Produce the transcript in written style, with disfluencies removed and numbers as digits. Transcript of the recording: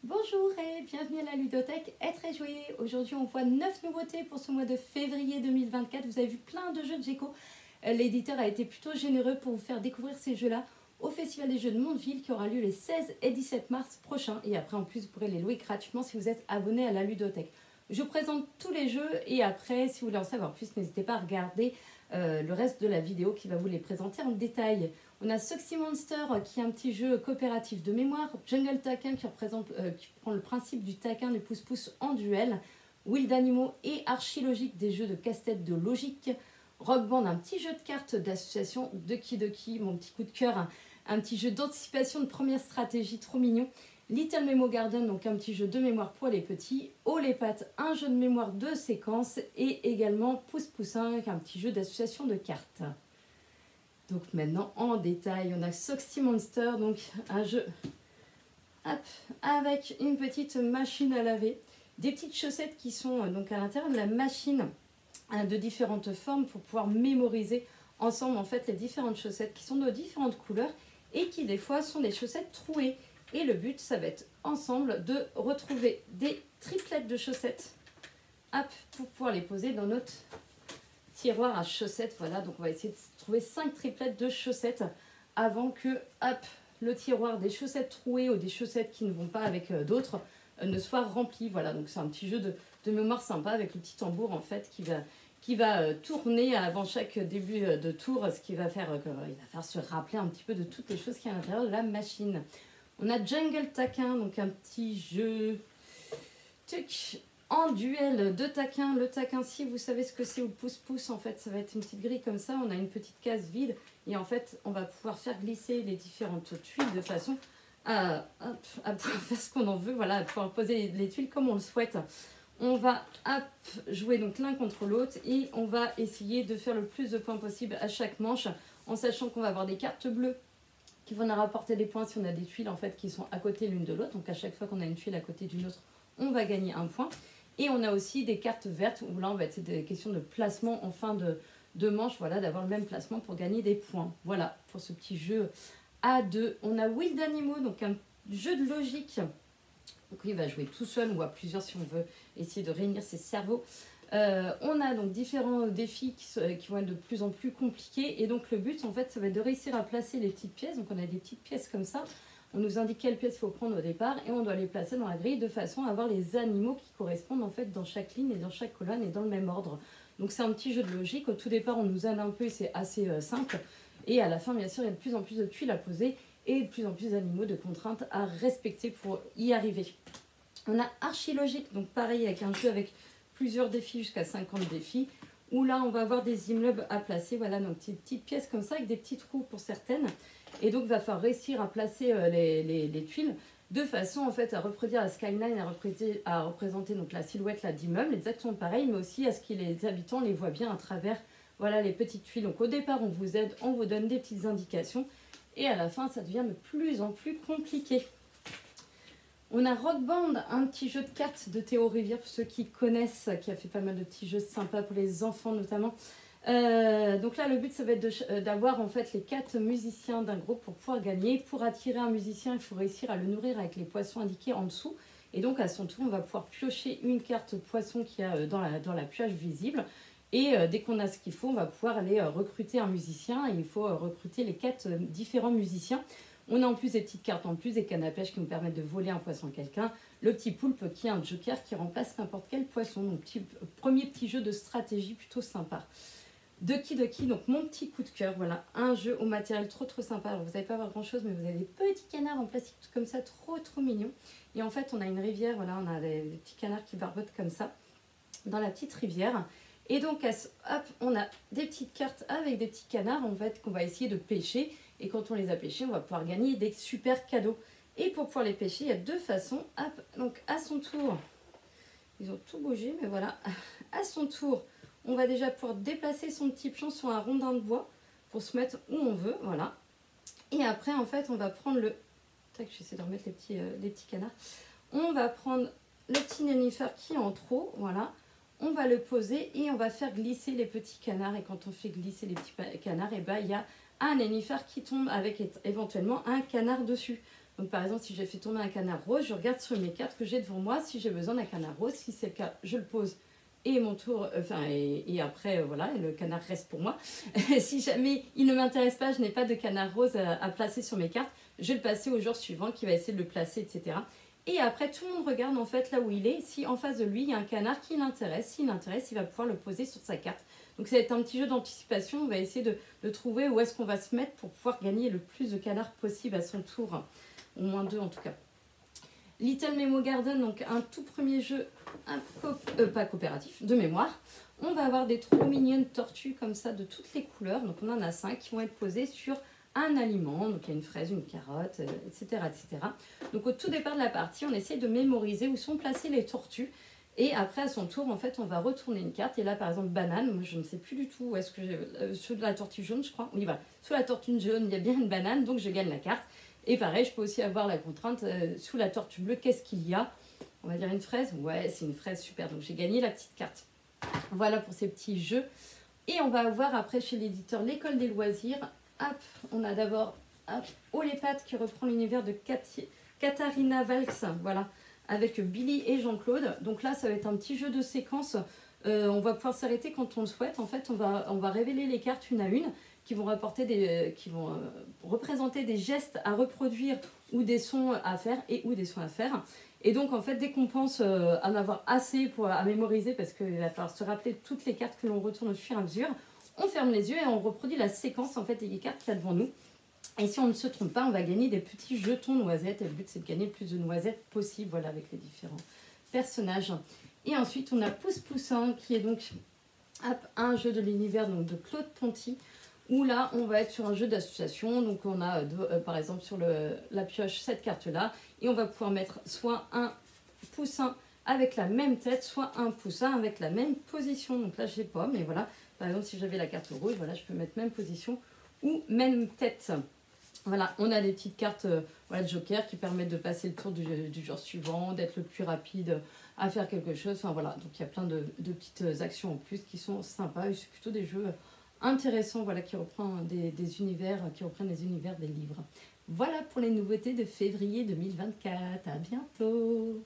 Bonjour et bienvenue à la ludothèque Être et jouer. Aujourd'hui on voit 9 nouveautés pour ce mois de février 2024. Vous avez vu plein de jeux de Geeko. L'éditeur a été plutôt généreux pour vous faire découvrir ces jeux-là au Festival des Jeux de Mondeville qui aura lieu les 16 et 17 mars prochains. Et après en plus vous pourrez les louer gratuitement si vous êtes abonné à la ludothèque. Je vous présente tous les jeux et après si vous voulez en savoir plus n'hésitez pas à regarder le reste de la vidéo qui va vous les présenter en détail. On a Soxy Monster qui est un petit jeu coopératif de mémoire, Jungle Taquin qui prend le principe du taquin du pouce-pouce en duel, Wild Animaux et Archilogique des jeux de casse-tête de logique, Rock Band un petit jeu de cartes d'association, Ducky Ducky mon petit coup de cœur, un petit jeu d'anticipation de première stratégie trop mignon, Little Memo Garden donc un petit jeu de mémoire pour les petits, Oh les pattes un jeu de mémoire de séquence et également Pouce-Poussin un petit jeu d'association de cartes. Donc maintenant en détail, on a Soxy Monster, donc un jeu avec une petite machine à laver, des petites chaussettes qui sont donc à l'intérieur de la machine de différentes formes pour pouvoir mémoriser ensemble en fait les différentes chaussettes qui sont de différentes couleurs et qui des fois sont des chaussettes trouées. Et le but ça va être ensemble de retrouver des triplettes de chaussettes pour pouvoir les poser dans notre tiroir à chaussettes. Voilà, donc on va essayer de trouver 5 triplettes de chaussettes avant que le tiroir des chaussettes trouées ou des chaussettes qui ne vont pas avec d'autres ne soit rempli. Voilà, donc c'est un petit jeu de mémoire sympa avec le petit tambour en fait qui va tourner avant chaque début de tour, ce qui va faire il va faire se rappeler un petit peu de toutes les choses qui y a à l'intérieur de la machine. On a Jungle Taquin, donc un petit jeu en duel de taquin. Le taquin, si vous savez ce que c'est, ou pouce-pouce, en fait, ça va être une petite grille comme ça. On a une petite case vide et en fait, on va pouvoir faire glisser les différentes tuiles de façon à pouvoir faire ce qu'on en veut. Voilà, à pouvoir poser les tuiles comme on le souhaite. On va jouer donc l'un contre l'autre et on va essayer de faire le plus de points possible à chaque manche en sachant qu'on va avoir des cartes bleues qui vont nous rapporter des points si on a des tuiles en fait qui sont à côté l'une de l'autre. Donc à chaque fois qu'on a une tuile à côté d'une autre, on va gagner un point. Et on a aussi des cartes vertes où là on va être des questions de placement en fin de manche, voilà, d'avoir le même placement pour gagner des points. Voilà pour ce petit jeu à deux. On a Wild Animaux, donc un jeu de logique. Donc il va jouer tout seul ou à plusieurs si on veut essayer de réunir ses cerveaux. On a donc différents défis qui vont être de plus en plus compliqués et donc le but en fait ça va être de réussir à placer les petites pièces. Donc on a des petites pièces comme ça, on nous indique quelles pièces il faut prendre au départ et on doit les placer dans la grille de façon à avoir les animaux qui correspondent en fait dans chaque ligne et dans chaque colonne et dans le même ordre. Donc c'est un petit jeu de logique, au tout départ on nous aide un peu et c'est assez simple et à la fin bien sûr il y a de plus en plus de tuiles à poser et de plus en plus d'animaux de contraintes à respecter pour y arriver. On a Archilogique, donc pareil avec un jeu avec plusieurs défis, jusqu'à 50 défis, où là on va avoir des immeubles à placer, voilà, donc des petites pièces comme ça, avec des petits trous pour certaines, et donc il va falloir réussir à placer les tuiles, de façon en fait à reproduire la skyline, à représenter donc la silhouette d'immeuble, exactement pareil, mais aussi à ce que les habitants les voient bien à travers voilà, les petites tuiles. Donc au départ on vous aide, on vous donne des petites indications, et à la fin ça devient de plus en plus compliqué. On a Rock Band, un petit jeu de cartes de Théo Rivière, pour ceux qui connaissent, qui a fait pas mal de petits jeux sympas pour les enfants notamment. Donc là, le but, ça va être d'avoir en fait les 4 musiciens d'un groupe pour pouvoir gagner. Pour attirer un musicien, il faut réussir à le nourrir avec les poissons indiqués en dessous. Et donc à son tour, on va pouvoir piocher une carte poisson qu'il y a dans la pioche visible. Et dès qu'on a ce qu'il faut, on va pouvoir aller recruter un musicien. Et il faut recruter les 4 différents musiciens. On a en plus des petites cartes en plus, des cannes à pêche qui nous permettent de voler un poisson à quelqu'un. Le petit poulpe qui est un joker qui remplace n'importe quel poisson. Donc premier petit jeu de stratégie plutôt sympa. Ducky Ducky, donc mon petit coup de cœur. Voilà, un jeu au matériel trop sympa. Alors vous n'allez pas avoir grand chose, mais vous avez des petits canards en plastique comme ça, trop mignons. Et en fait on a une rivière, voilà, on a des petits canards qui barbotent comme ça dans la petite rivière. Et donc, on a des petites cartes avec des petits canards en fait qu'on va essayer de pêcher. Et quand on les a pêchés, on va pouvoir gagner des super cadeaux. Et pour pouvoir les pêcher, il y a 2 façons. Donc à son tour, ils ont tout bougé, mais voilà. À son tour, on va déjà pouvoir déplacer son petit pion sur un rondin de bois pour se mettre où on veut, voilà. Et après, en fait, on va prendre le... Tac, j'essaie de remettre les petits canards. On va prendre le petit nénuphar qui est en trop, voilà. On va le poser et on va faire glisser les petits canards. Et quand on fait glisser les petits canards, et ben, il y a un nénuphar qui tombe avec éventuellement un canard dessus. Donc par exemple, si j'ai fait tomber un canard rose, je regarde sur mes cartes que j'ai devant moi si j'ai besoin d'un canard rose. Si c'est le cas, je le pose et mon tour, et après, voilà, le canard reste pour moi. Si jamais il ne m'intéresse pas, je n'ai pas de canard rose à placer sur mes cartes, je vais le passer au jour suivant qui va essayer de le placer, etc. Et après, tout le monde regarde en fait là où il est. Si en face de lui, il y a un canard qui l'intéresse, s'il l'intéresse, il va pouvoir le poser sur sa carte. Donc ça va être un petit jeu d'anticipation. On va essayer de trouver où est-ce qu'on va se mettre pour pouvoir gagner le plus de canards possible à son tour. Au moins 2 en tout cas. Little Memo Garden, donc un tout premier jeu, pas coopératif, de mémoire. On va avoir des trop mignonnes tortues comme ça de toutes les couleurs. Donc on en a 5 qui vont être posées sur un aliment. Donc il y a une fraise, une carotte, etc., etc. Donc au tout départ de la partie, on essaie de mémoriser où sont placées les tortues. Et après, à son tour, en fait, on va retourner une carte. Et là, par exemple, banane, moi, je ne sais plus du tout où est-ce que j'ai... sous la tortue jaune, je crois. Oui, voilà. Sous la tortue jaune, il y a bien une banane, donc je gagne la carte. Et pareil, je peux aussi avoir la contrainte, sous la tortue bleue, qu'est-ce qu'il y a? On va dire une fraise? Ouais, c'est une fraise, super. Donc j'ai gagné la petite carte. Voilà pour ces petits jeux. Et on va avoir après chez l'éditeur L'École des loisirs. Hop, on a d'abord Olépath qui reprend l'univers de Katharina Valks. Voilà, avec Billy et Jean-Claude. Donc là, ça va être un petit jeu de séquence. On va pouvoir s'arrêter quand on le souhaite. En fait, on va révéler les cartes une à une qui vont représenter des gestes à reproduire ou des sons à faire ou des sons à faire. Et donc, en fait, dès qu'on pense en avoir assez à mémoriser, parce qu'il va falloir se rappeler toutes les cartes que l'on retourne au fur et à mesure, on ferme les yeux et on reproduit la séquence en fait des cartes qu'il y a devant nous. Et si on ne se trompe pas, on va gagner des petits jetons noisettes. Et le but, c'est de gagner le plus de noisettes possible, voilà, avec les différents personnages. Et ensuite, on a Pouce Poussin, qui est donc un jeu de l'univers de Claude Ponty, où là, on va être sur un jeu d'association. Donc, on a, par exemple, sur la pioche, cette carte-là. Et on va pouvoir mettre soit un poussin avec la même tête, soit un poussin avec la même position. Donc là, je n'ai pas, mais voilà. Par exemple, si j'avais la carte rouge, voilà, je peux mettre même position ou même tête. Voilà, on a des petites cartes voilà, de joker qui permettent de passer le tour du jour suivant, d'être le plus rapide à faire quelque chose. Enfin voilà, donc il y a plein de petites actions en plus qui sont sympas. Et c'est plutôt des jeux intéressants, voilà, qui reprennent des univers des livres. Voilà pour les nouveautés de février 2024. À bientôt!